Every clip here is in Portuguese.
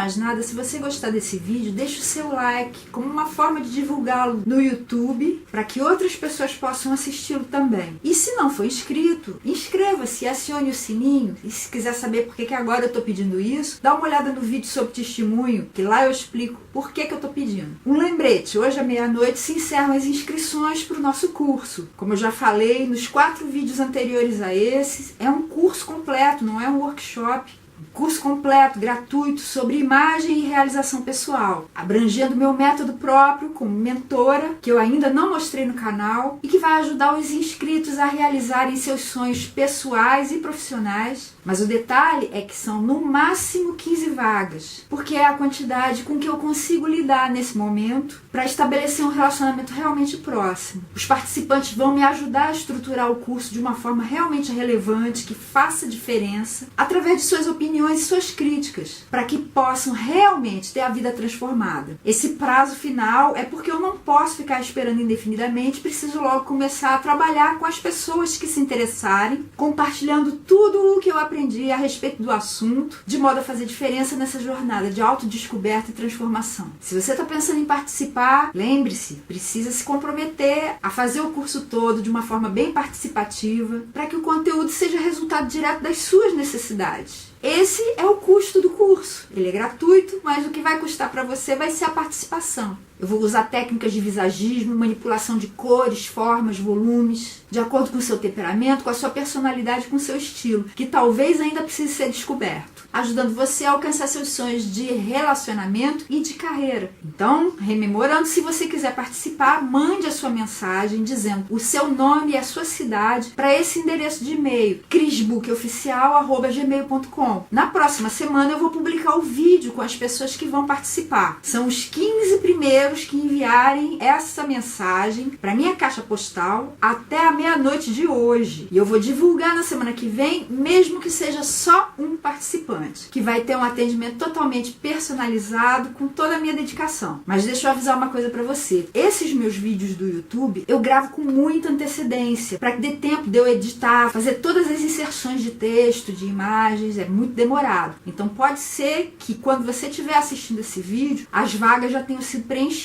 mais nada, se você gostar desse vídeo, deixa o seu like como uma forma de divulgá-lo no YouTube para que outras pessoas possam assisti-lo também. E se não for inscrito, inscreva-se e acione o sininho. E se quiser saber por que agora eu estou pedindo isso, dá uma olhada no vídeo sobre testemunho, que lá eu explico por que eu estou pedindo. Um lembrete, hoje à meia-noite se encerram as inscrições para o nosso curso. Como eu já falei nos 4 vídeos anteriores a esses, é um curso completo, não é um workshop. Curso completo, gratuito, sobre imagem e realização pessoal, abrangendo meu método próprio como mentora, que eu ainda não mostrei no canal, e que vai ajudar os inscritos a realizarem seus sonhos pessoais e profissionais. Mas o detalhe é que são no máximo 15 vagas, porque é a quantidade com que eu consigo lidar nesse momento para estabelecer um relacionamento realmente próximo. Os participantes vão me ajudar a estruturar o curso de uma forma realmente relevante, que faça diferença, através de suas opiniões e suas críticas, para que possam realmente ter a vida transformada. Esse prazo final é porque eu não posso ficar esperando indefinidamente, preciso logo começar a trabalhar com as pessoas que se interessarem, compartilhando tudo o que eu aprendi a respeito do assunto, de modo a fazer diferença nessa jornada de autodescoberta e transformação. Se você está pensando em participar, lembre-se, precisa se comprometer a fazer o curso todo de uma forma bem participativa, para que o conteúdo seja resultado direto das suas necessidades. Esse é o custo do curso. Ele é gratuito, mas o que vai custar para você vai ser a participação. Eu vou usar técnicas de visagismo, manipulação de cores, formas, volumes, de acordo com o seu temperamento, com a sua personalidade, com o seu estilo, que talvez ainda precise ser descoberto, ajudando você a alcançar seus sonhos de relacionamento e de carreira. Então, rememorando, se você quiser participar, mande a sua mensagem dizendo o seu nome e a sua cidade para esse endereço de e-mail, crisbookoficial@gmail.com. Na próxima semana eu vou publicar o vídeo com as pessoas que vão participar. São os 15 primeiros que enviarem essa mensagem para minha caixa postal até a meia-noite de hoje. E eu vou divulgar na semana que vem, mesmo que seja só um participante, que vai ter um atendimento totalmente personalizado, com toda a minha dedicação. Mas deixa eu avisar uma coisa para você. Esses meus vídeos do YouTube, eu gravo com muita antecedência, para que dê tempo de eu editar, fazer todas as inserções de texto, de imagens, é muito demorado. Então pode ser que quando você estiver assistindo esse vídeo, as vagas já tenham sido preenchidas,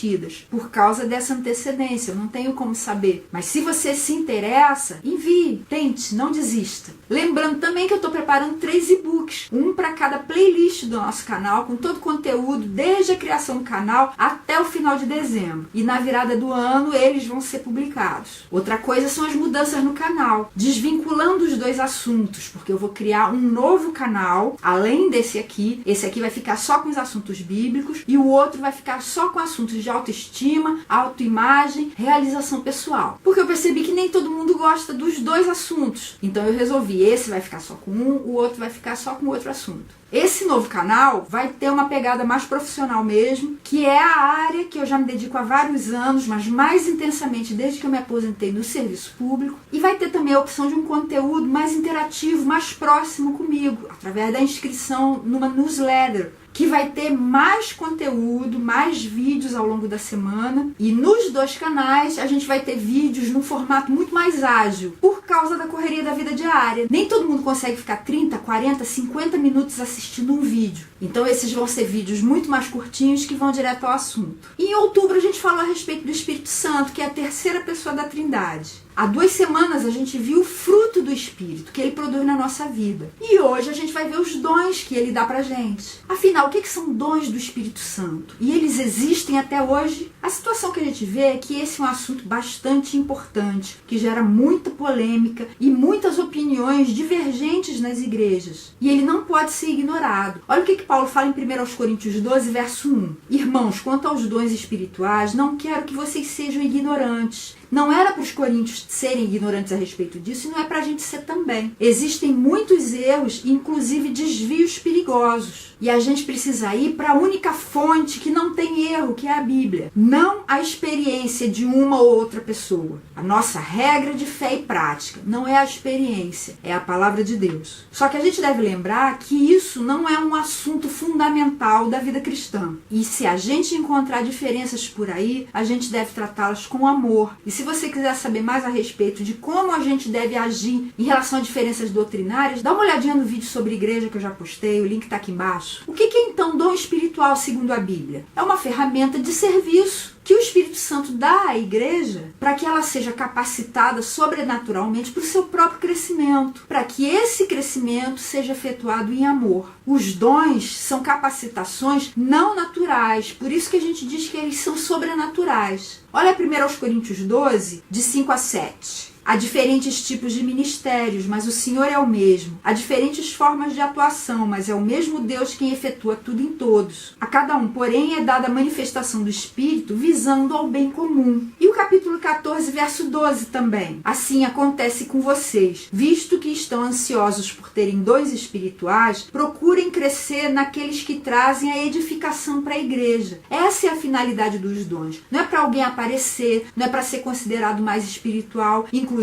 por causa dessa antecedência. Eu não tenho como saber. Mas se você se interessa, envie, tente, não desista. Lembrando também que eu estou preparando 3 e-books, um para cada playlist do nosso canal, com todo o conteúdo, desde a criação do canal até o final de dezembro. E na virada do ano, eles vão ser publicados. Outra coisa são as mudanças no canal, desvinculando os 2 assuntos, porque eu vou criar um novo canal, além desse aqui. Esse aqui vai ficar só com os assuntos bíblicos e o outro vai ficar só com assuntos de autoestima, autoimagem, realização pessoal. Porque eu percebi que nem todo mundo gosta dos 2 assuntos. Então eu resolvi, esse vai ficar só com um, o outro vai ficar só com outro assunto. Esse novo canal vai ter uma pegada mais profissional mesmo, que é a área que eu já me dedico há vários anos, mas mais intensamente desde que eu me aposentei no serviço público. E vai ter também a opção de um conteúdo mais interativo, mais próximo comigo, através da inscrição numa newsletter, que vai ter mais conteúdo, mais vídeos ao longo da semana. E nos 2 canais a gente vai ter vídeos num formato muito mais ágil, por causa da correria da vida diária. Nem todo mundo consegue ficar 30, 40, 50 minutos assistindo um vídeo. Então esses vão ser vídeos muito mais curtinhos, que vão direto ao assunto. E em outubro a gente falou a respeito do Espírito Santo, que é a 3ª pessoa da Trindade. Há 2 semanas a gente viu o fruto do Espírito que ele produz na nossa vida. E hoje a gente vai ver os dons que ele dá pra gente. Afinal, o que são dons do Espírito Santo? E eles existem até hoje? A situação que a gente vê é que esse é um assunto bastante importante, que gera muita polêmica e muitas opiniões divergentes nas igrejas. E ele não pode ser ignorado. Olha o que Paulo fala em 1 Coríntios 12, verso 1. Irmãos, quanto aos dons espirituais, não quero que vocês sejam ignorantes. Não era para os coríntios serem ignorantes a respeito disso, e não é para a gente ser também. Existem muitos erros, inclusive desvios perigosos. E a gente precisa ir para a única fonte que não tem erro, que é a Bíblia. Não a experiência de uma ou outra pessoa. A nossa regra de fé e prática não é a experiência, é a palavra de Deus. Só que a gente deve lembrar que isso não é um assunto fundamental da vida cristã. E se a gente encontrar diferenças por aí, a gente deve tratá-las com amor. E se você quiser saber mais a respeito de como a gente deve agir em relação a diferenças doutrinárias, dá uma olhadinha no vídeo sobre igreja que eu já postei, o link está aqui embaixo. O que é então dom espiritual segundo a Bíblia? É uma ferramenta de serviço que o Espírito Santo dá à igreja para que ela seja capacitada sobrenaturalmente para o seu próprio crescimento, para que esse crescimento seja efetuado em amor. Os dons são capacitações não naturais, por isso que a gente diz que eles são sobrenaturais. Olha 1 Coríntios 12, de 5 a 7. Há diferentes tipos de ministérios, mas o Senhor é o mesmo. Há diferentes formas de atuação, mas é o mesmo Deus quem efetua tudo em todos. A cada um, porém, é dada a manifestação do Espírito visando ao bem comum. E o capítulo 14, verso 12 também. Assim acontece com vocês. Visto que estão ansiosos por terem dons espirituais, procurem crescer naqueles que trazem a edificação para a igreja. Essa é a finalidade dos dons. Não é para alguém aparecer, não é para ser considerado mais espiritual, inclusive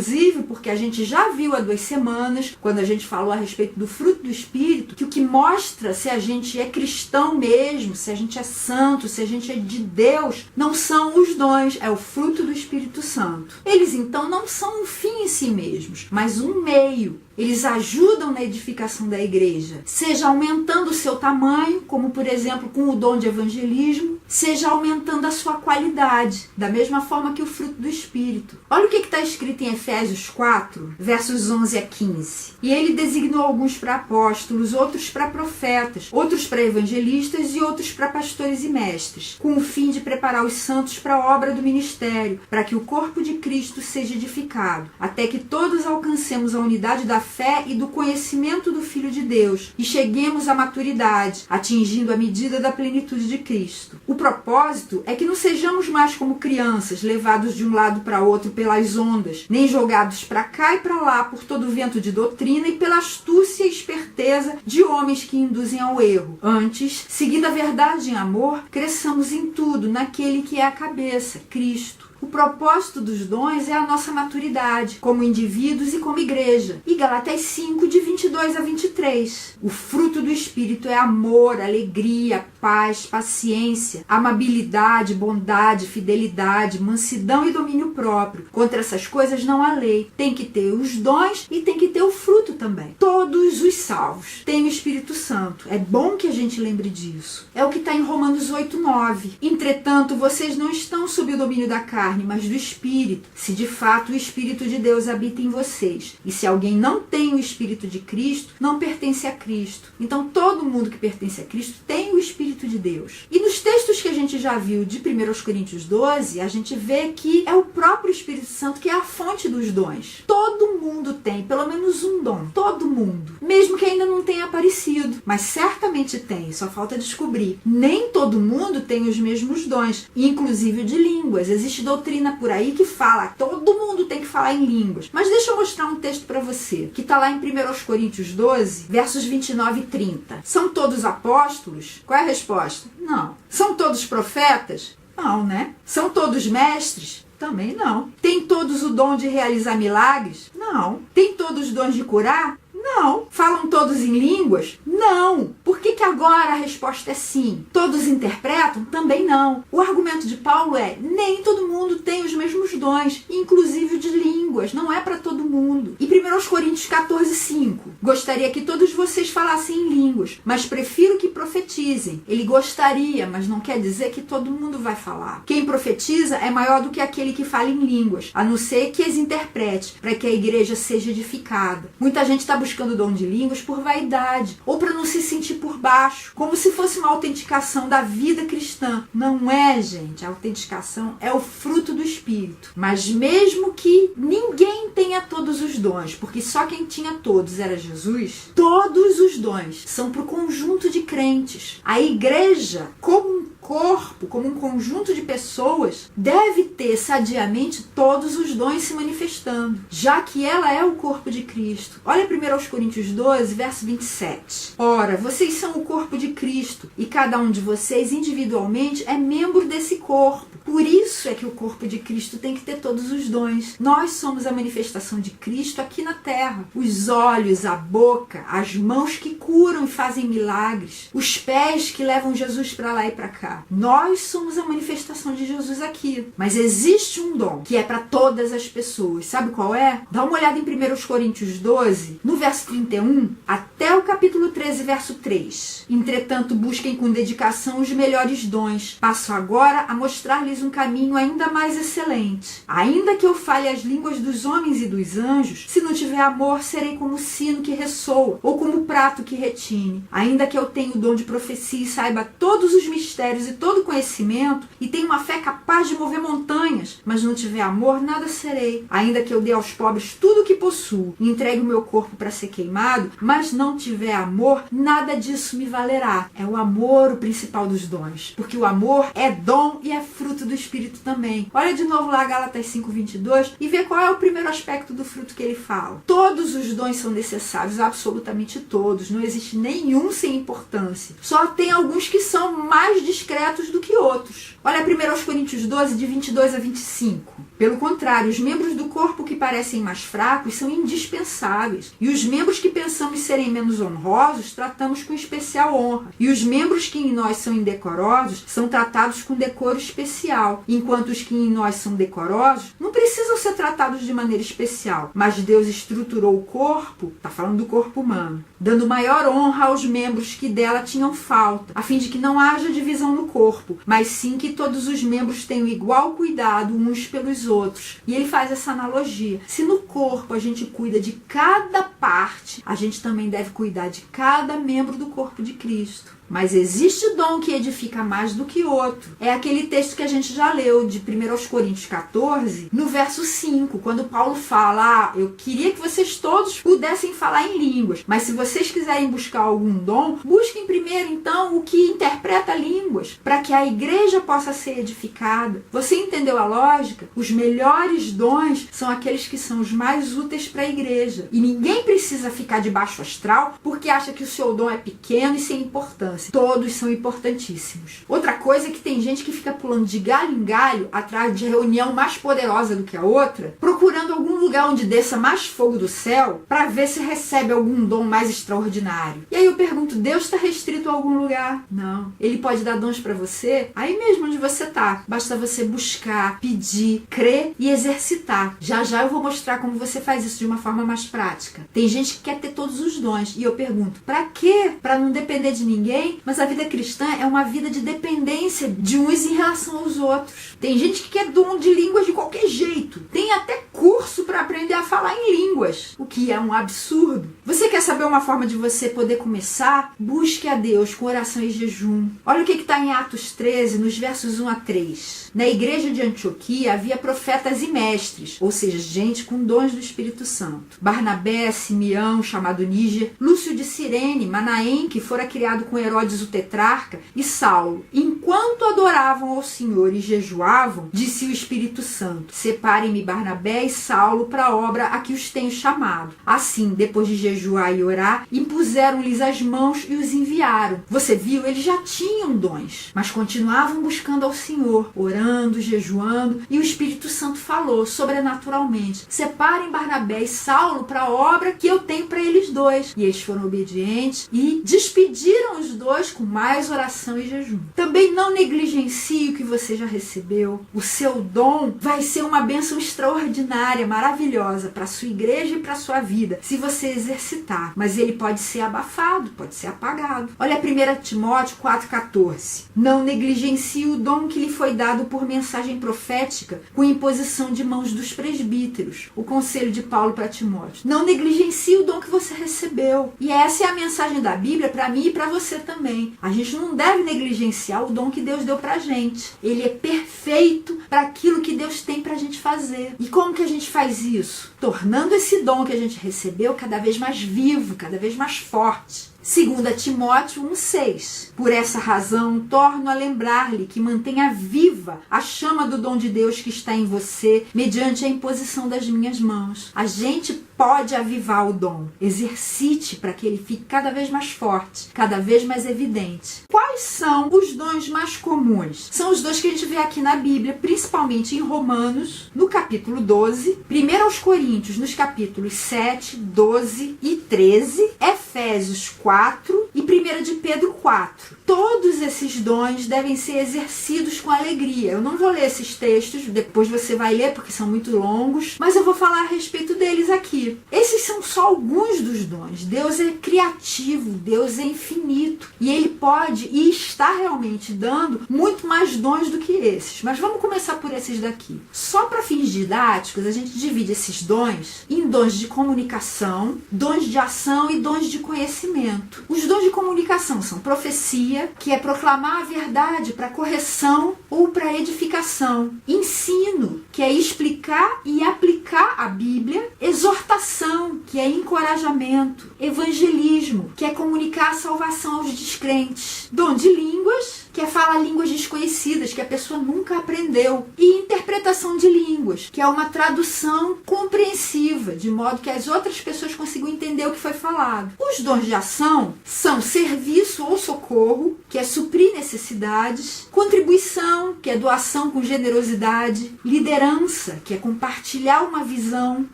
porque a gente já viu há 2 semanas, quando a gente falou a respeito do fruto do Espírito, que o que mostra se a gente é cristão mesmo, se a gente é santo, se a gente é de Deus, não são os dons, é o fruto do Espírito Santo. Eles então não são um fim em si mesmos, mas um meio. Eles ajudam na edificação da igreja, seja aumentando o seu tamanho, como por exemplo com o dom de evangelismo, seja aumentando a sua qualidade, da mesma forma que o fruto do Espírito. Olha o que está escrito em Efésios 4, versos 11 a 15. E ele designou alguns para apóstolos, outros para profetas, outros para evangelistas e outros para pastores e mestres, com o fim de preparar os santos para a obra do ministério, para que o corpo de Cristo seja edificado, até que todos alcancemos a unidade da fé e do conhecimento do Filho de Deus e cheguemos à maturidade, atingindo a medida da plenitude de Cristo. O propósito é que não sejamos mais como crianças, levados de um lado para outro pelas ondas, nem jogados para cá e para lá por todo o vento de doutrina e pela astúcia e esperteza de homens que induzem ao erro. Antes, seguindo a verdade em amor, cresçamos em tudo naquele que é a cabeça, Cristo. O propósito dos dons é a nossa maturidade, como indivíduos e como igreja. E Gálatas 5, de 22 a 23. O fruto do Espírito é amor, alegria, paz, paciência, amabilidade, bondade, fidelidade, mansidão e domínio próprio. Contra essas coisas não há lei. Tem que ter os dons e tem que ter o fruto também. Todos os salvos têm o Espírito Santo. É bom que a gente lembre disso. É o que está em Romanos 8, 9. Entretanto, vocês não estão sob o domínio da carne, mas do Espírito, se de fato o Espírito de Deus habita em vocês. E se alguém não tem o Espírito de Cristo, não pertence a Cristo. Então todo mundo que pertence a Cristo tem o Espírito de Deus. E nos textos que a gente já viu de 1 Coríntios 12, a gente vê que é o próprio Espírito Santo que é a fonte dos dons. Todo mundo tem pelo menos um dom. Todo mundo. Mesmo que ainda não tenha aparecido. Mas certamente tem, só falta descobrir. Nem todo mundo tem os mesmos dons, inclusive o de línguas. Existe doutrina por aí que fala que todo mundo tem que falar em línguas. Mas deixa eu mostrar um texto para você, que está lá em 1 Coríntios 12, versos 29 e 30. São todos apóstolos? Qual é a resposta? Não. São todos profetas? Não, né? São todos mestres? Também não. Tem todos o dom de realizar milagres? Não. Tem todos os dons de curar? Não. Falam todos em línguas? Não. Por que agora a resposta é sim? Todos interpretam? Também não. O argumento de Paulo é: nem todo mundo tem os mesmos dons, inclusive o de línguas. Não é para todo mundo. E 1 Coríntios 14, 5. Gostaria que todos vocês falassem em línguas, mas prefiro que profetizem. Ele gostaria, mas não quer dizer que todo mundo vai falar. Quem profetiza é maior do que aquele que fala em línguas, a não ser que as interprete, para que a igreja seja edificada. Muita gente está buscando o dom de línguas por vaidade, ou para não se sentir por baixo, como se fosse uma autenticação da vida cristã. Não é, gente. A autenticação é o fruto do Espírito. Mas mesmo que ninguém tenha todos os dons, porque só quem tinha todos era Jesus, todos os dons são para o conjunto de crentes. A igreja, como um corpo, como um conjunto de pessoas, deve ter sadiamente todos os dons se manifestando, já que ela é o corpo de Cristo. Olha 1 Coríntios 12, verso 27. Ora, vocês são o corpo de Cristo, e cada um de vocês individualmente é membro desse corpo. Por isso é que o corpo de Cristo tem que ter todos os dons. Nós somos a manifestação de Cristo aqui na terra. Os olhos, a boca, as mãos que curam e fazem milagres, os pés que levam Jesus para lá e para cá. Nós somos a manifestação de Jesus aqui. Mas existe um dom que é para todas as pessoas. Sabe qual é? Dá uma olhada em 1 Coríntios 12, no verso 31, até o capítulo 13, verso 3. Entretanto, busquem com dedicação os melhores dons. Passo agora a mostrar-lhes um caminho ainda mais excelente. Ainda que eu fale as línguas dos homens e dos anjos, se não tiver amor, serei como o sino que ressoa, ou como o prato que retine. Ainda que eu tenha o dom de profecia e saiba todos os mistérios e todo o conhecimento, e tenha uma fé capaz de mover montanhas, mas não tiver amor, nada serei. Ainda que eu dê aos pobres tudo o que possuo, e entregue o meu corpo para ser queimado, mas não tiver amor, nada disso me valerá. É o amor o principal dos dons, porque o amor é dom e é fruto do Espírito também. Olha de novo lá Gálatas 5:22 e vê qual é o primeiro aspecto do fruto que ele fala. Todos os dons são necessários, absolutamente todos. Não existe nenhum sem importância. Só tem alguns que são mais discretos do que outros. Olha 1 Coríntios 12, de 22 a 25. Pelo contrário, os membros do corpo que parecem mais fracos são indispensáveis. E os membros que pensamos serem menos honrosos, tratamos com especial honra. E os membros que em nós são indecorosos, são tratados com decoro especial. Enquanto os que em nós são decorosos, não precisam ser tratados de maneira especial. Mas Deus estruturou o corpo, está falando do corpo humano, dando maior honra aos membros que dela tinham falta, a fim de que não haja divisão no corpo, mas sim que todos os membros tenham igual cuidado uns pelos outros. E ele faz essa analogia. Se no corpo a gente cuida de cada parte, a gente também deve cuidar de cada membro do corpo de Cristo. Mas existe dom que edifica mais do que outro. É aquele texto que a gente já leu, de 1 Coríntios 14, no verso 5, quando Paulo fala, eu queria que vocês todos pudessem falar em línguas, mas se vocês quiserem buscar algum dom, busquem primeiro, então, o que interpreta línguas, para que a igreja possa ser edificada. Você entendeu a lógica? Os melhores dons são aqueles que são os mais úteis para a igreja. E ninguém precisa ficar de baixo astral porque acha que o seu dom é pequeno e sem importância. Todos são importantíssimos. Outra coisa é que tem gente que fica pulando de galho em galho atrás de reunião mais poderosa do que a outra, procurando algum lugar onde desça mais fogo do céu para ver se recebe algum dom mais extraordinário. E aí eu pergunto, Deus está restrito a algum lugar? Não. Ele pode dar dons para você aí mesmo onde você está. Basta você buscar, pedir, crer e exercitar. Já já eu vou mostrar como você faz isso de uma forma mais prática. Tem gente que quer ter todos os dons e eu pergunto, para quê? Para não depender de ninguém? Mas a vida cristã é uma vida de dependência de uns em relação aos outros. Tem gente que quer dom de línguas de qualquer jeito. Tem até curso para aprender a falar em línguas, o que é um absurdo. Você quer saber uma forma de você poder começar? Busque a Deus com oração e jejum. Olha o que está em Atos 13, nos versos 1 a 3. Na igreja de Antioquia havia profetas e mestres, ou seja, gente com dons do Espírito Santo. Barnabé, Simeão, chamado Níger, Lúcio de Cirene, Manaém, que fora criado com Herodes o tetrarca, e Saulo. Enquanto adoravam ao Senhor e jejuavam, disse o Espírito Santo, separem-me Barnabé e Saulo para a obra a que os tenho chamado. Assim, depois de jejuar e orar, impuseram-lhes as mãos e os enviaram. Você viu? Eles já tinham dons, mas continuavam buscando ao Senhor, orando, jejuando, e o Espírito Santo falou sobrenaturalmente, separem Barnabé e Saulo para a obra que eu tenho para eles dois. E eles foram obedientes e despediram os dois com mais oração e jejum. Também não negligencie o que você já recebeu. O seu dom vai ser uma bênção extraordinária, maravilhosa para a sua igreja e para a sua vida, se você exercitar. Mas ele pode ser abafado, pode ser apagado. Olha 1 Timóteo 4,14. Não negligencie o dom que lhe foi dado por mensagem profética com imposição de mãos dos presbíteros. O conselho de Paulo para Timóteo. Não negligencie o dom que você recebeu. E essa é a mensagem da Bíblia para mim e para você também. A gente não deve negligenciar o dom que Deus deu pra gente. Ele é perfeito para aquilo que Deus tem pra gente fazer. E como que a gente faz isso? Tornando esse dom que a gente recebeu cada vez mais vivo, cada vez mais forte. 2 Timóteo 1,6. Por essa razão, torno a lembrar-lhe que mantenha viva a chama do dom de Deus que está em você, mediante a imposição das minhas mãos. A gente pode avivar o dom. Exercite para que ele fique cada vez mais forte, cada vez mais evidente. Quais são os dons mais comuns? São os dons que a gente vê aqui na Bíblia, principalmente em Romanos, no capítulo 12, 1 aos Coríntios, nos capítulos 7, 12 e 13, Efésios 4 e 1 de Pedro 4. Todos esses dons devem ser exercidos com alegria. Eu não vou ler esses textos, depois você vai ler porque são muito longos, mas eu vou falar a respeito deles aqui. Esses são só alguns dos dons. Deus é criativo, Deus é infinito e Ele pode e está realmente dando muito mais dons do que esses. Mas vamos começar por esses daqui. Só para fins didáticos, a gente divide esses dons em dons de comunicação, dons de ação e dons de conhecimento. Os dons de comunicação são profecia, que é proclamar a verdade para correção ou para edificação. Ensino, que é explicar e aplicar a Bíblia. Exortação, que é encorajamento. Evangelismo, que é comunicar a salvação aos descrentes. Dom de línguas, que é falar línguas desconhecidas, que a pessoa nunca aprendeu. E interpretação de línguas, que é uma tradução compreensiva, de modo que as outras pessoas consigam entender o que foi falado. Os dons de ação são serviço ou socorro, que é suprir necessidades, contribuição, que é doação com generosidade, liderança, que é compartilhar uma visão,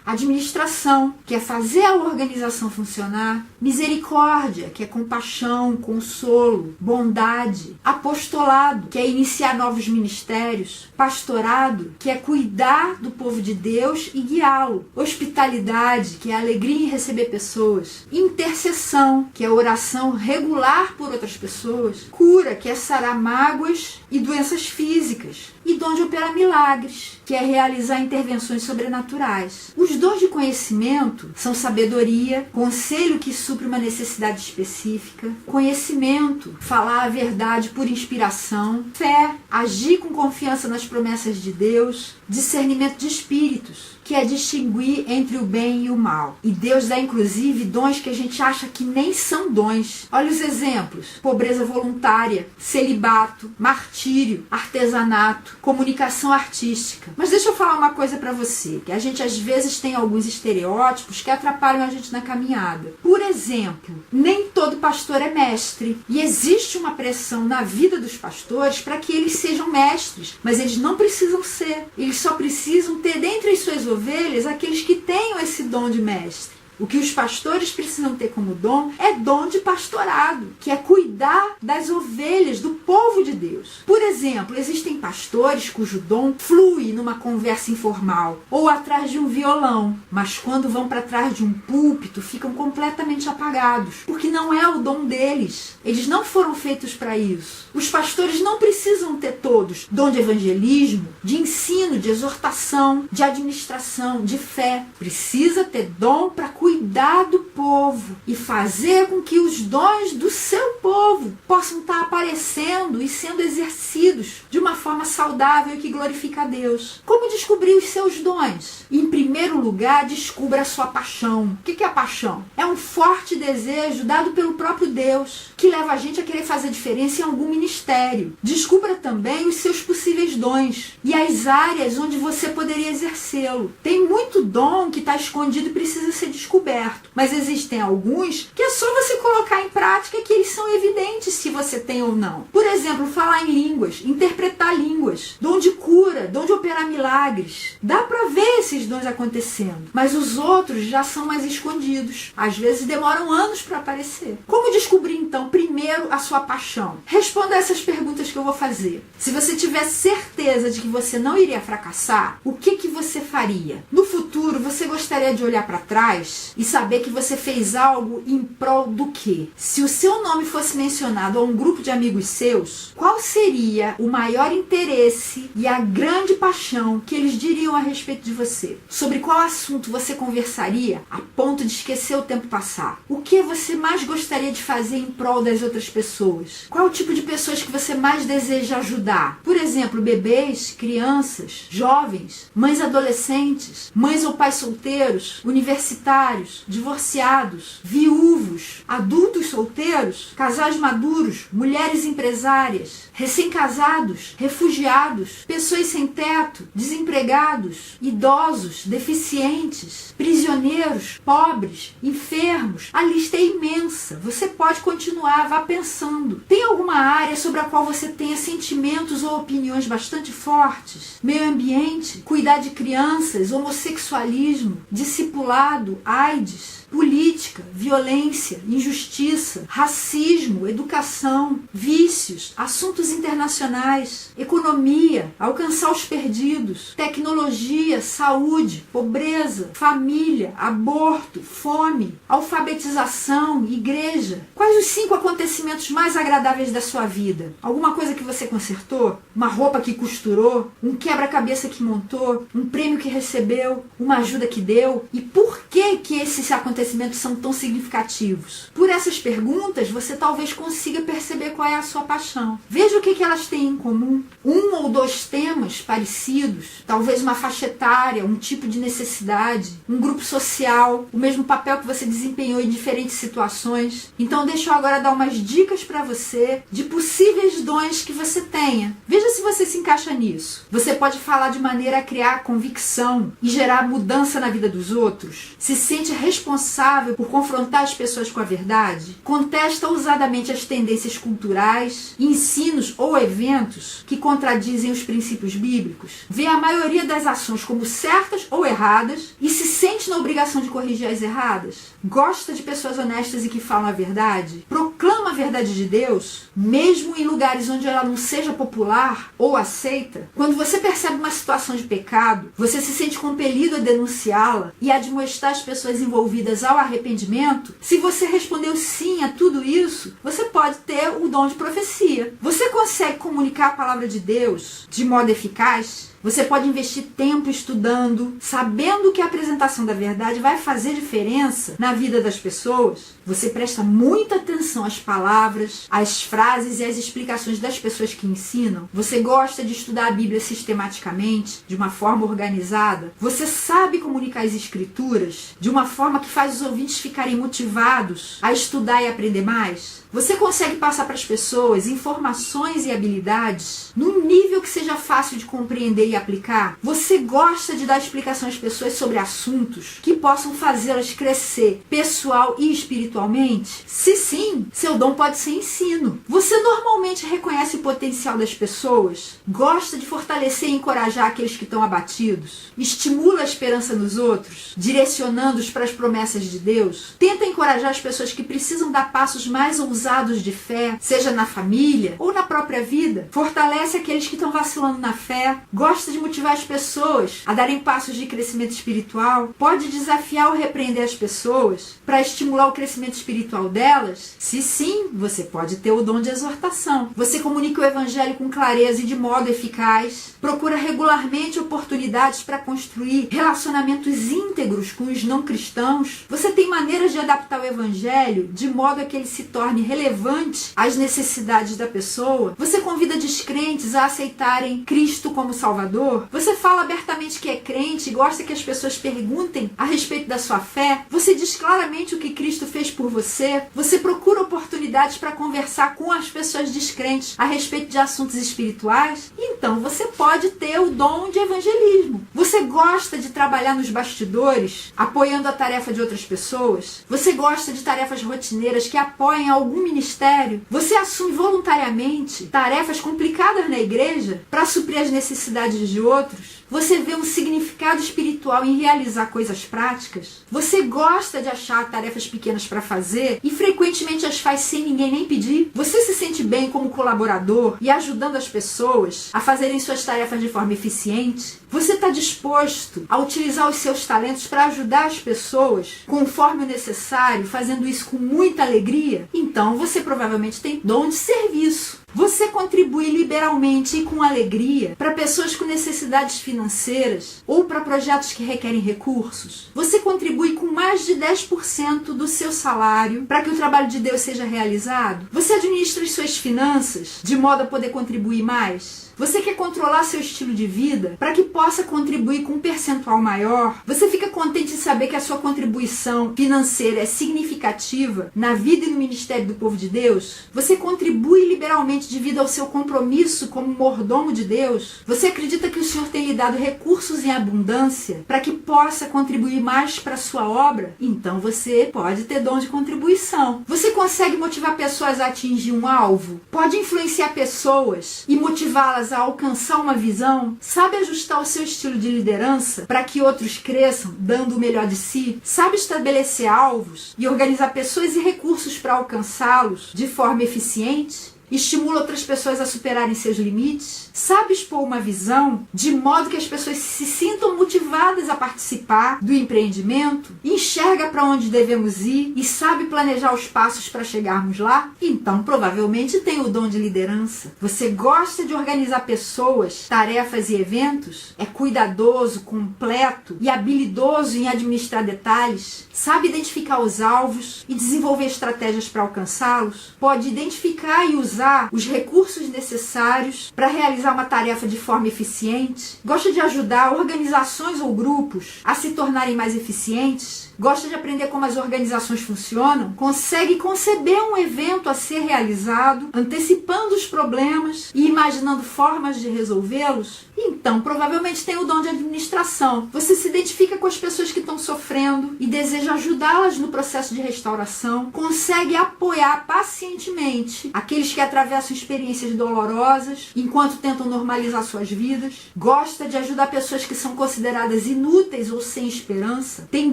administração, que é fazer a organização funcionar, misericórdia, que é compaixão, consolo, bondade, apostolado, que é iniciar novos ministérios, pastorado, que é cuidar do povo de Deus e guiá-lo, hospitalidade, que é alegria em receber pessoas, intercessão, que é oração regular por outras pessoas, cura, que é sarar mágoas e doenças físicas, e dom de operar milagres, que é realizar intervenções sobrenaturais. Os dons de conhecimento são sabedoria, conselho que supre uma necessidade específica, conhecimento, falar a verdade por inspiração, fé, agir com confiança nas promessas de Deus, discernimento de espíritos, que é distinguir entre o bem e o mal. E Deus dá inclusive dons que a gente acha que nem são dons. Olha os exemplos: pobreza voluntária, celibato, martírio, artesanato, comunicação artística. Mas deixa eu falar uma coisa para você, que a gente às vezes tem alguns estereótipos que atrapalham a gente na caminhada. Por exemplo, nem todo pastor é mestre. E existe uma pressão na vida dos pastores para que eles sejam mestres, mas eles não precisam ser. Eles só precisam ter dentre as suas ovelhas aqueles que tenham esse dom de mestre. O que os pastores precisam ter como dom é dom de pastorado, que é cuidar das ovelhas do povo de Deus. Por exemplo, existem pastores cujo dom flui numa conversa informal ou atrás de um violão, mas quando vão para trás de um púlpito ficam completamente apagados, porque não é o dom deles. Eles não foram feitos para isso. Os pastores não precisam ter todos dom de evangelismo, de ensino, de exortação, de administração, de fé. Precisa ter dom para cuidar do povo e fazer com que os dons do seu povo possam estar aparecendo e sendo exercidos de uma forma saudável e que glorifica a Deus. Como descobrir os seus dons? Em primeiro lugar, descubra a sua paixão. O que é a paixão? É um forte desejo dado pelo próprio Deus, que leva a gente a querer fazer diferença em algum ministério. Descubra também os seus possíveis dons e as áreas onde você poderia exercê-lo. Tem muito dom que está escondido e precisa ser descoberto, mas existem alguns que é só você colocar em prática que eles são evidentes se você tem ou não. Por exemplo, falar em línguas, interpretar línguas, dom de cura, dom de operar milagres. Dá para ver esses dons acontecendo, mas os outros já são mais escondidos. Às vezes demoram anos para aparecer. Como descobrir então primeiro a sua paixão? Responda essas perguntas que eu vou fazer. Se você tiver certeza de que você não iria fracassar, o que você faria? No futuro, você gostaria de olhar para trás e saber que você fez algo em prol do quê? Se o seu nome fosse mencionado a um grupo de amigos seus, qual seria o maior interesse e a grande paixão que eles diriam a respeito de você? Sobre qual assunto você conversaria a ponto de esquecer o tempo passar? O que você mais gostaria de fazer em prol das outras pessoas? Qual o tipo de pessoas que você mais deseja ajudar? Por exemplo, bebês, crianças, jovens, mães adolescentes, mães ou pais solteiros, universitários, divorciados, viúvos, adultos solteiros, casais maduros, mulheres empresárias, recém-casados, refugiados, pessoas sem teto, desempregados, idosos, deficientes, prisioneiros, pobres, enfermos. A lista é imensa. Você pode continuar, vá pensando. Tem alguma área sobre a qual você tenha sentimentos ou opiniões bastante fortes? Meio ambiente, cuidar de crianças, homossexualismo, discipulado, AIDS, política, violência, injustiça, racismo, educação, vícios, assuntos internacionais, economia, alcançar os perdidos, tecnologia, saúde, pobreza, família, aborto, fome, alfabetização, igreja. Quais os 5 acontecimentos mais agradáveis da sua vida? Alguma coisa que você consertou? Uma roupa que costurou? Um quebra-cabeça que montou? Um prêmio que recebeu? Uma ajuda que deu? E por que esses acontecimentos são tão significativos? Por essas perguntas, você talvez consiga perceber qual é a sua paixão. Veja o que elas têm em comum. 1 ou 2 temas parecidos, talvez uma faixa etária, um tipo de necessidade, um grupo social, o mesmo papel que você desempenhou em diferentes situações. Então deixa eu agora dar umas dicas para você de possíveis dons que você tenha. Veja se você se encaixa nisso. Você pode falar de maneira a criar convicção e gerar mudança na vida dos outros. Se sente responsável por confrontar as pessoas com a verdade. Contesta ousadamente as tendências culturais, ensinos ou eventos que contradizem os princípios bíblicos. Vê a maioria das ações como certas ou erradas e se sente na obrigação de corrigir as erradas. Gosta de pessoas honestas e que falam a verdade. Proclama a verdade de Deus, mesmo em lugares onde ela não seja popular ou aceita. Quando você percebe uma situação de pecado, você se sente compelido a denunciá-la e a admoestar as pessoas envolvidas ao arrependimento. Se você respondeu sim a tudo isso, você pode ter o dom de profecia. Você consegue comunicar a palavra de Deus de modo eficaz? Você pode investir tempo estudando, sabendo que a apresentação da verdade vai fazer diferença na vida das pessoas. Você presta muita atenção às palavras, às frases e às explicações das pessoas que ensinam. Você gosta de estudar a Bíblia sistematicamente, de uma forma organizada. Você sabe comunicar as escrituras de uma forma que faz os ouvintes ficarem motivados a estudar e aprender mais. Você consegue passar para as pessoas informações e habilidades num nível que seja fácil de compreender e aplicar. Você gosta de dar explicação às pessoas sobre assuntos que possam fazê-las crescer pessoal e espiritualmente? Se sim, seu dom pode ser ensino. Você normalmente reconhece o potencial das pessoas? Gosta de fortalecer e encorajar aqueles que estão abatidos? Estimula a esperança nos outros, direcionando-os para as promessas de Deus? Tenta encorajar as pessoas que precisam dar passos mais ousados de fé, seja na família ou na própria vida? Fortalece aqueles que estão vacilando na fé? Gosta de motivar as pessoas a darem passos de crescimento espiritual? Pode desafiar ou repreender as pessoas para estimular o crescimento espiritual delas? Se sim, você pode ter o dom de exortação. Você comunica o evangelho com clareza e de modo eficaz? Procura regularmente oportunidades para construir relacionamentos íntegros com os não cristãos? Você tem maneiras de adaptar o evangelho de modo a que ele se torne relevante às necessidades da pessoa? Você convida descrentes a aceitarem Cristo como Salvador? Você fala abertamente que é crente e gosta que as pessoas perguntem a respeito da sua fé? Você diz claramente o que Cristo fez por você? Você procura oportunidades para conversar com as pessoas descrentes a respeito de assuntos espirituais? Então você pode ter o dom de evangelismo. Você gosta de trabalhar nos bastidores, apoiando a tarefa de outras pessoas? Você gosta de tarefas rotineiras que apoiem algum ministério? Você assume voluntariamente tarefas complicadas na igreja para suprir as necessidades de outros? Você vê um significado espiritual em realizar coisas práticas? Você gosta de achar tarefas pequenas para fazer e frequentemente as faz sem ninguém nem pedir? Você se sente bem como colaborador e ajudando as pessoas a fazerem suas tarefas de forma eficiente? Você está disposto a utilizar os seus talentos para ajudar as pessoas conforme o necessário, fazendo isso com muita alegria? Então você provavelmente tem dom de serviço. Você contribui liberalmente e com alegria para pessoas com necessidades financeiras ou para projetos que requerem recursos? Você contribui com mais de 10% do seu salário para que o trabalho de Deus seja realizado? Você administra as suas finanças de modo a poder contribuir mais? Você quer controlar seu estilo de vida para que possa contribuir com um percentual maior? Você fica contente em saber que a sua contribuição financeira é significativa na vida e no ministério do povo de Deus? Você contribui liberalmente devido ao seu compromisso como mordomo de Deus? Você acredita que o Senhor tem lhe dado recursos em abundância para que possa contribuir mais para a sua obra? Então você pode ter dom de contribuição. Você consegue motivar pessoas a atingir um alvo? Pode influenciar pessoas e motivá-las a alcançar uma visão? Sabe ajustar o seu estilo de liderança para que outros cresçam, dando o melhor de si? Sabe estabelecer alvos e organizar pessoas e recursos para alcançá-los de forma eficiente? Estimula outras pessoas a superarem seus limites? Sabe expor uma visão de modo que as pessoas se sintam motivadas a participar do empreendimento? Enxerga para onde devemos ir e sabe planejar os passos para chegarmos lá? Então, provavelmente tem o dom de liderança. Você gosta de organizar pessoas, tarefas e eventos? É cuidadoso, completo e habilidoso em administrar detalhes? Sabe identificar os alvos e desenvolver estratégias para alcançá-los? Pode identificar e usar os recursos necessários para realizar uma tarefa de forma eficiente? Gosta de ajudar organizações ou grupos a se tornarem mais eficientes? Gosta de aprender como as organizações funcionam? Consegue conceber um evento a ser realizado, antecipando os problemas e imaginando formas de resolvê-los? Então, provavelmente tem o dom de administração. Você se identifica com as pessoas que estão sofrendo e deseja ajudá-las no processo de restauração. Consegue apoiar pacientemente aqueles que atravessam experiências dolorosas enquanto tentam normalizar suas vidas. Gosta de ajudar pessoas que são consideradas inúteis ou sem esperança. Tem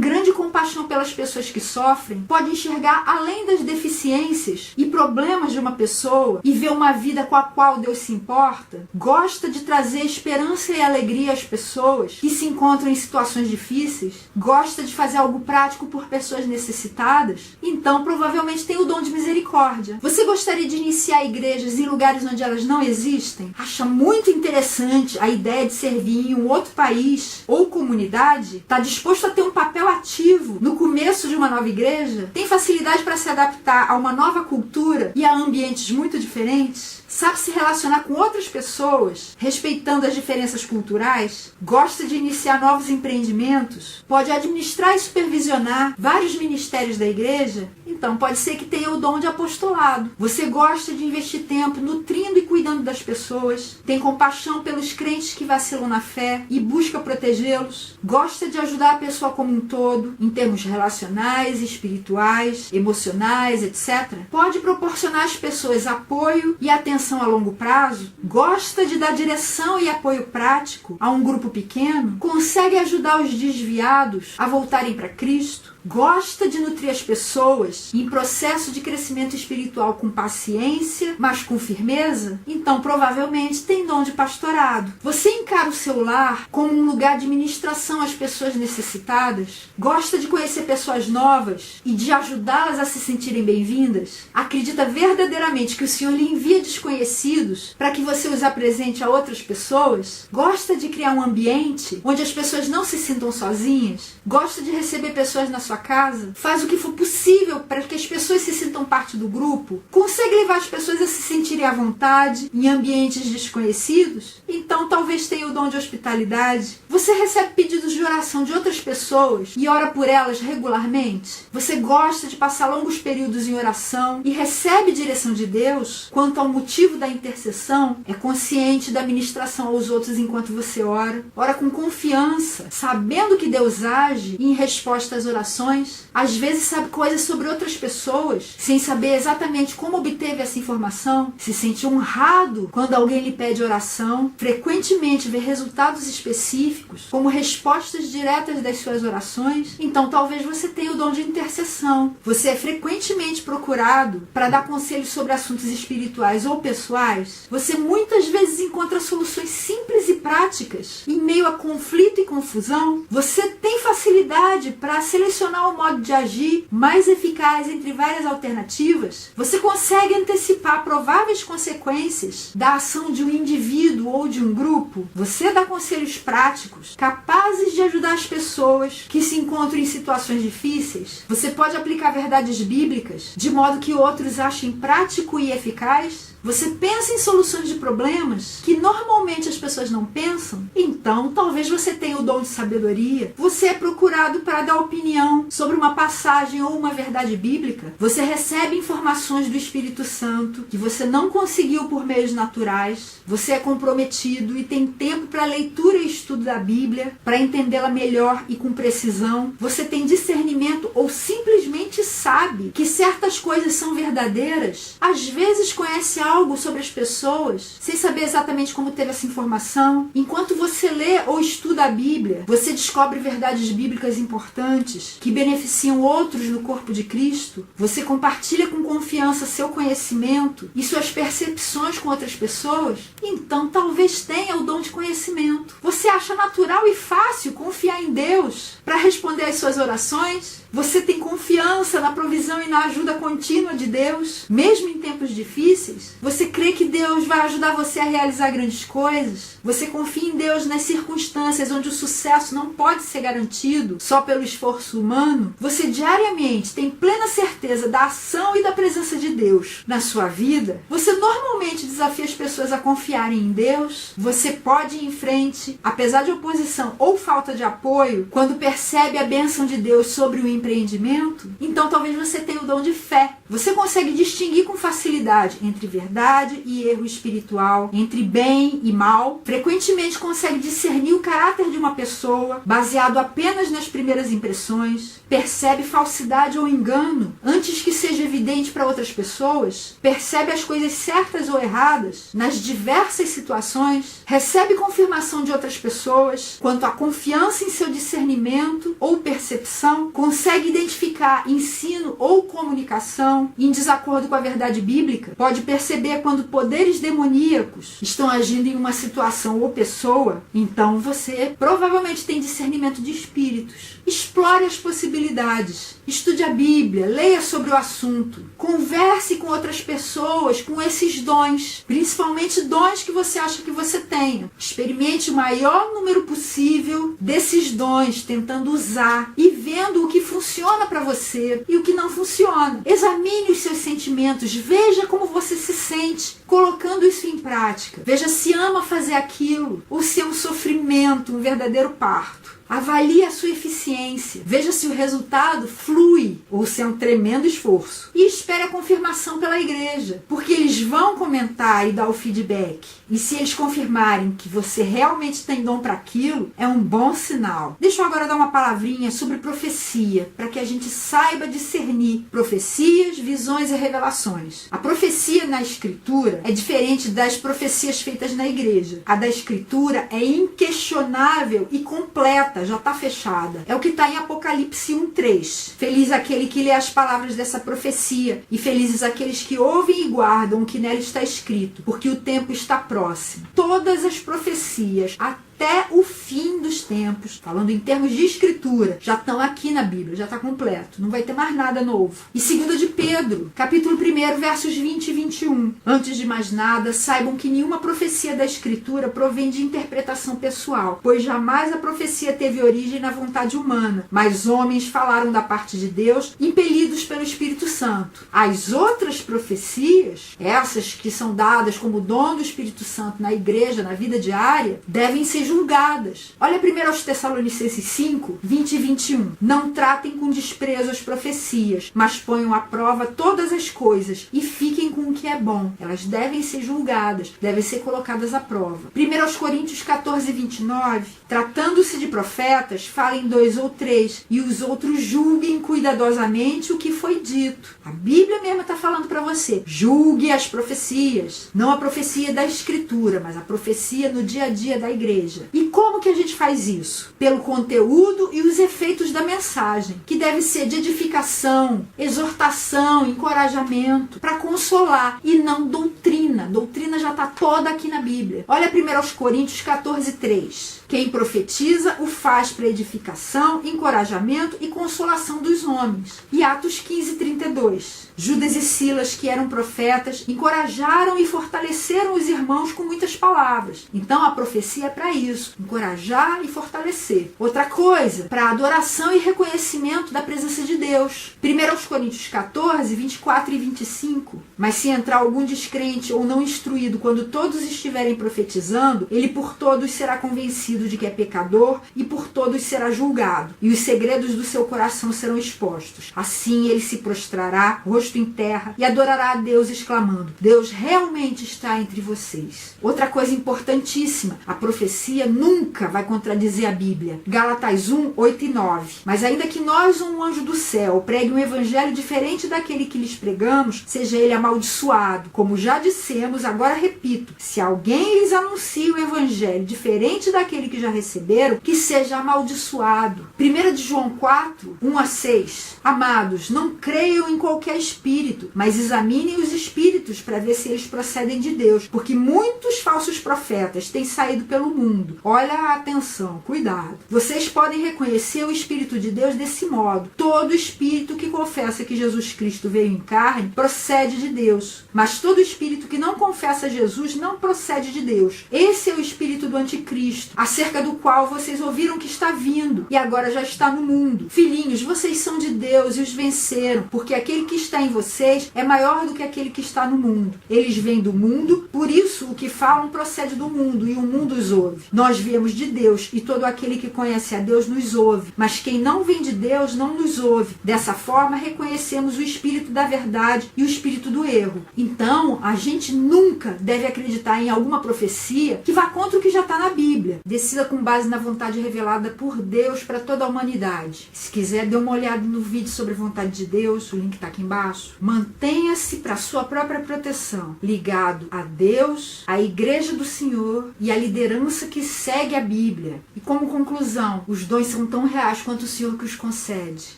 grande compaixão pelas pessoas que sofrem. Pode enxergar além das deficiências e problemas de uma pessoa e ver uma vida com a qual Deus se importa. Gosta de trazer esperança e alegria às pessoas que se encontram em situações difíceis. Gosta de fazer algo prático por pessoas necessitadas. Então, provavelmente tem o dom de misericórdia. Você gostaria de iniciar igrejas em lugares onde elas não existem? Acha muito interessante a ideia de servir em um outro país ou comunidade? Está disposto a ter um papel ativo no começo de uma nova igreja? Tem facilidade para se adaptar a uma nova cultura e a ambientes muito diferentes? Sabe se relacionar com outras pessoas, respeitando as diferenças culturais? Gosta de iniciar novos empreendimentos? Pode administrar e supervisionar vários ministérios da igreja? Então, pode ser que tenha o dom de apostolado. Você gosta de investir tempo nutrindo e cuidando das pessoas? Tem compaixão pelos crentes que vacilam na fé e busca protegê-los? Gosta de ajudar a pessoa como um todo, em termos relacionais, espirituais, emocionais, etc? Pode proporcionar às pessoas apoio e atenção a longo prazo? Gosta de dar direção e apoio prático a um grupo pequeno? Consegue ajudar os desviados a voltarem para Cristo? Gosta de nutrir as pessoas em processo de crescimento espiritual com paciência, mas com firmeza? Então, provavelmente, tem dom de pastorado. Você encara o seu lar como um lugar de ministração às pessoas necessitadas? Gosta de conhecer pessoas novas e de ajudá-las a se sentirem bem-vindas? Acredita verdadeiramente que o Senhor lhe envia desconhecidos para que você os apresente a outras pessoas? Gosta de criar um ambiente onde as pessoas não se sintam sozinhas? Gosta de receber pessoas na sua casa? Faz o que for possível para que as pessoas se sintam parte do grupo? Consegue levar as pessoas a se sentirem à vontade em ambientes desconhecidos? Então talvez tenha o dom de hospitalidade. Você recebe pedidos de oração de outras pessoas e ora por elas regularmente? Você gosta de passar longos períodos em oração e recebe direção de Deus quanto ao motivo da intercessão? É consciente da ministração aos outros enquanto você ora? Ora com confiança, sabendo que Deus age em resposta às orações? Às vezes sabe coisas sobre outras pessoas, sem saber exatamente como obteve essa informação. Se sente honrado quando alguém lhe pede oração. Frequentemente vê resultados específicos, como respostas diretas das suas orações. Então talvez você tenha o dom de intercessão. Você é frequentemente procurado para dar conselhos sobre assuntos espirituais ou pessoais. Você muitas vezes encontra soluções simples e práticas em meio a conflito e confusão. Você tem facilidade habilidade para selecionar o modo de agir mais eficaz entre várias alternativas, você consegue antecipar prováveis consequências da ação de um indivíduo ou de um grupo, você dá conselhos práticos capazes de ajudar as pessoas que se encontram em situações difíceis, você pode aplicar verdades bíblicas de modo que outros achem prático e eficaz. Você pensa em soluções de problemas que normalmente as pessoas não pensam? Então, talvez você tenha o dom de sabedoria. Você é procurado para dar opinião sobre uma passagem ou uma verdade bíblica. Você recebe informações do Espírito Santo que você não conseguiu por meios naturais. Você é comprometido e tem tempo para leitura e estudo da Bíblia, para entendê-la melhor e com precisão. Você tem discernimento ou simplesmente sabe que certas coisas são verdadeiras. Às vezes conhece algo sobre as pessoas, sem saber exatamente como teve essa informação. Enquanto você lê ou estuda a Bíblia, você descobre verdades bíblicas importantes que beneficiam outros no corpo de Cristo. Você compartilha com confiança seu conhecimento e suas percepções com outras pessoas. Então, talvez tenha o dom de conhecimento. Você acha natural e fácil confiar em Deus para responder às suas orações? Você tem confiança na provisão e na ajuda contínua de Deus, mesmo em tempos difíceis? Você crê que Deus vai ajudar você a realizar grandes coisas? Você confia em Deus nas circunstâncias onde o sucesso não pode ser garantido só pelo esforço humano? Você diariamente tem plena certeza da ação e da presença de Deus na sua vida? Você normalmente desafia as pessoas a confiarem em Deus? Você pode ir em frente, apesar de oposição ou falta de apoio, quando percebe a bênção de Deus sobre o empreendimento? Então talvez você tenha o dom de fé. Você consegue distinguir com facilidade entre verdade e erro espiritual, entre bem e mal. Frequentemente consegue discernir o caráter de uma pessoa baseado apenas nas primeiras impressões. Percebe falsidade ou engano antes que seja evidente para outras pessoas. Percebe as coisas certas ou erradas nas diversas situações. Recebe confirmação de outras pessoas quanto à confiança em seu discernimento ou percepção. Consegue identificar ensino ou comunicação em desacordo com a verdade bíblica. Pode perceber quando poderes demoníacos estão agindo em uma situação ou pessoa. Então você provavelmente tem discernimento de espíritos. Explore as possibilidades. Estude a Bíblia, leia sobre o assunto. Converse com outras pessoas com esses dons, principalmente dons que você acha que você tenha. Experimente o maior número possível desses dons, tentando usar e vendo o que funciona para você e o que não funciona. Examine os seus sentimentos, veja como você se sente colocando isso em prática. Veja se ama fazer aquilo ou se é um sofrimento, um verdadeiro parto. Avalie a sua eficiência. Veja se o resultado flui ou se é um tremendo esforço. E espere a confirmação pela igreja, porque eles vão comentar e dar o feedback. E se eles confirmarem que você realmente tem dom para aquilo, é um bom sinal. Deixa eu agora dar uma palavrinha sobre profecia, para que a gente saiba discernir profecias, visões e revelações. A profecia na Escritura é diferente das profecias feitas na igreja. A da Escritura é inquestionável e completa. Já está fechada. É o que está em Apocalipse 1:3. Feliz aquele que lê as palavras dessa profecia, e felizes aqueles que ouvem e guardam o que nela está escrito, porque o tempo está próximo. Todas as profecias, até o fim dos tempos, falando em termos de escritura, já estão aqui na Bíblia, já está completo, não vai ter mais nada novo. E 2 de Pedro, capítulo 1, versos 20 e 21. Antes de mais nada, saibam que nenhuma profecia da Escritura provém de interpretação pessoal, pois jamais a profecia teve origem na vontade humana, mas homens falaram da parte de Deus, impelidos pelo Espírito Santo. As outras profecias, essas que são dadas como dom do Espírito Santo na igreja, na vida diária, devem ser julgadas. Olha primeiro aos Tessalonicenses 5, 20 e 21. Não tratem com desprezo as profecias, mas ponham à prova todas as coisas e fiquem com o que é bom. Elas devem ser julgadas, devem ser colocadas à prova. 1 aos Coríntios 14, 29. Tratando-se de profetas, falem 2 ou 3 e os outros julguem cuidadosamente o que foi dito. A Bíblia mesmo está falando para você. Julgue as profecias. Não a profecia da Escritura, mas a profecia no dia a dia da igreja. igreja. E como que a gente faz isso? Pelo conteúdo e os efeitos da mensagem, que deve ser de edificação, exortação, encorajamento, para consolar, e não doutrina. Doutrina já está toda aqui na Bíblia. Olha 1 Coríntios 14:3. Quem profetiza o faz para edificação, encorajamento e consolação dos homens. E Atos 15:32. Judas e Silas, que eram profetas, encorajaram e fortaleceram os irmãos com muitas palavras. Então a profecia é para isso, encorajar e fortalecer. Outra coisa, para adoração e reconhecimento da presença de Deus. 1 Coríntios 14:24 e 25. Mas se entrar algum descrente ou não instruído quando todos estiverem profetizando, ele por todos será convencido de que é pecador e por todos será julgado, e os segredos do seu coração serão expostos. Assim ele se prostrará, rosto em terra, e adorará a Deus, exclamando: Deus realmente está entre vocês. Outra coisa importantíssima, a profecia nunca vai contradizer a Bíblia. Gálatas 1:8 e 9. Mas ainda que nós ou um anjo do céu pregue um evangelho diferente daquele que lhes pregamos, seja ele amaldiçoado. Como já dissemos, agora repito, se alguém lhes anuncia o evangelho diferente daquele que já receberam, que seja amaldiçoado. 1 João 4:1 a 6. Amados, não creiam em qualquer espírito, mas examinem os espíritos para ver se eles procedem de Deus, porque muitos falsos profetas têm saído pelo mundo. Olha a atenção, cuidado. Vocês podem reconhecer o Espírito de Deus desse modo. Todo espírito que confessa que Jesus Cristo veio em carne procede de Deus, mas todo espírito que não confessa Jesus não procede de Deus. Esse é o espírito do anticristo, acerca do qual vocês ouviram que está vindo e agora já está no mundo. Filhinhos, vocês são de Deus e os venceram, porque aquele que está em vocês é maior do que aquele que está no mundo. Eles vêm do mundo, por isso o que falam procede do mundo e o mundo os ouve. Nós viemos de Deus e todo aquele que conhece a Deus nos ouve, mas quem não vem de Deus não nos ouve. Dessa forma reconhecemos o espírito da verdade e o espírito do erro. Então, a gente nunca deve acreditar em alguma profecia que vá contra o que já está na Bíblia. Decida com base na vontade revelada por Deus para toda a humanidade. Se quiser, dê uma olhada no vídeo sobre a vontade de Deus, o link está aqui embaixo. Mantenha-se para sua própria proteção, ligado a Deus, a Igreja do Senhor e a liderança que segue a Bíblia. E como conclusão, os dons são tão reais quanto o Senhor que os concede.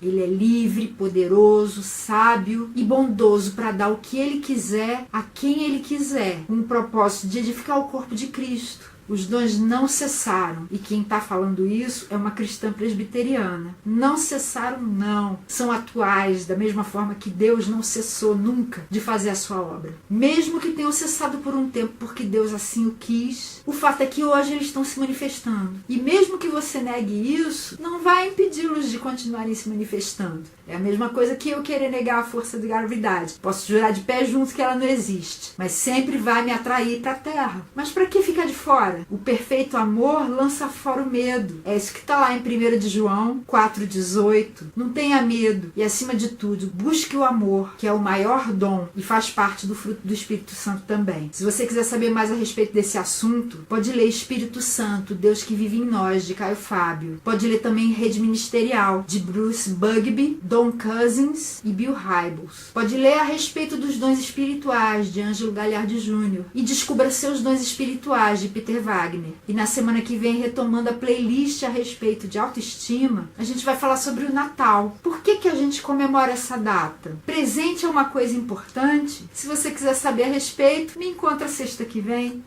Ele é livre, poderoso, sábio e bondoso para dar o que Ele quiser a quem Ele quiser, com o propósito de edificar o corpo de Cristo. Os dons não cessaram. E quem está falando isso é uma cristã presbiteriana. Não cessaram, não. São atuais, da mesma forma que Deus não cessou nunca de fazer a sua obra. Mesmo que tenham cessado por um tempo porque Deus assim o quis, o fato é que hoje eles estão se manifestando. E mesmo que você negue isso, não vai impedi-los de continuarem se manifestando. É a mesma coisa que eu querer negar a força da gravidade. Posso jurar de pé junto que ela não existe, mas sempre vai me atrair para a terra. Mas para que ficar de fora? O perfeito amor lança fora o medo. É isso que está lá em 1 de João 4,18. Não tenha medo e, acima de tudo, busque o amor, que é o maior dom e faz parte do fruto do Espírito Santo também. Se você quiser saber mais a respeito desse assunto, pode ler Espírito Santo, Deus que vive em nós, de Caio Fábio. Pode ler também Rede Ministerial, de Bruce Bugby, Don Cousins e Bill Hybels. Pode ler a respeito dos dons espirituais, de Ângelo Galhardi Jr. E descubra seus dons espirituais, de Peter Wagner. E na semana que vem, retomando a playlist a respeito de autoestima, a gente vai falar sobre o Natal. Por que a gente comemora essa data? Presente é uma coisa importante? Se você quiser saber a respeito, me encontra sexta que vem.